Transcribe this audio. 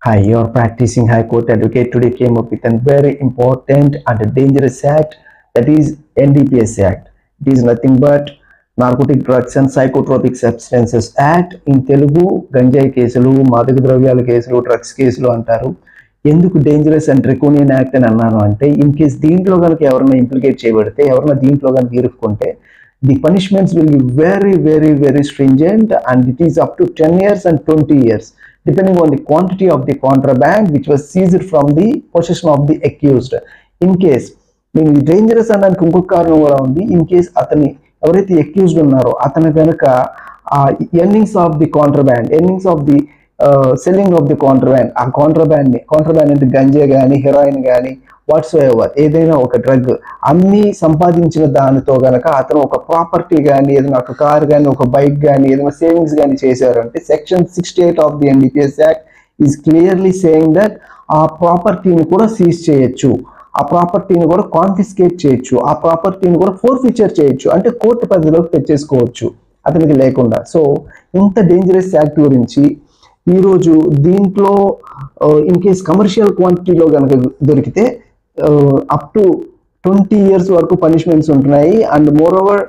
Hi, you're practicing High Court advocate. Today came up with a very important and dangerous act, that is NDPS Act. It is nothing but Narcotic Drugs and Psychotropic Substances Act. In Telugu, గంజాయి కేసులు, మాదక ద్రవ్యాల కేసులు, drugs కేసులు అంటారు. ఎందుకు dangerous and డ్రాకోనియన్ act అని అన్నాను అంటే, ఇన్ కేస్ దీంట్లో కనుక ఎవరైనా ఇంప్లికేట్ చేయబడితే, ఎవరైనా దీంట్లో కనుక ఇరుక్కుంటే, the punishments will be very stringent, and it is up to 10 years and 20 years depending on the quantity of the contraband which was seized from the possession of the accused. In case నేను dangerous అనడానికి ఇంకొక కారణం కూడా ఉంది. In case అతని ఎవరైతే accused ఉన్నారో అతను కనుక earnings of the selling of the contraband, ఆ కాంట్రాబ్యాండ్ అంటే గంజా కానీ హెరాయిన్ కానీ వాట్స్ ఎవర్ ఏదైనా ఒక డ్రగ్ అన్ని సంపాదించిన దానితో గనక అతను ఒక ప్రాపర్టీ కానీ ఏదైనా ఒక కార్ కానీ ఒక బైక్ కానీ ఏదైనా సేవింగ్స్ కానీ చేశారంటే section 68 of the NDPS act is clearly saying that ఆ ప్రాపర్టీని కూడా సీజ్ చేయొచ్చు, ఆ ప్రాపర్టీని కూడా కాన్ఫిస్కేట్ చేయొచ్చు, ఆ ప్రాపర్టీని కూడా ఫోర్ఫీచర్ చేయొచ్చు, అంటే కోర్టు పరిధిలోకి తెచ్చేసుకోవచ్చు అతనికి లేకుండా. సో ఇంత డేంజరస్ యాక్ట్ గురించి ఈరోజు దీంట్లో ఇన్ కేస్ కమర్షియల్ క్వాంటిటీలో కనుక దొరికితే అప్ టు 20 years వరకు పనిష్మెంట్స్ ఉంటున్నాయి. And more over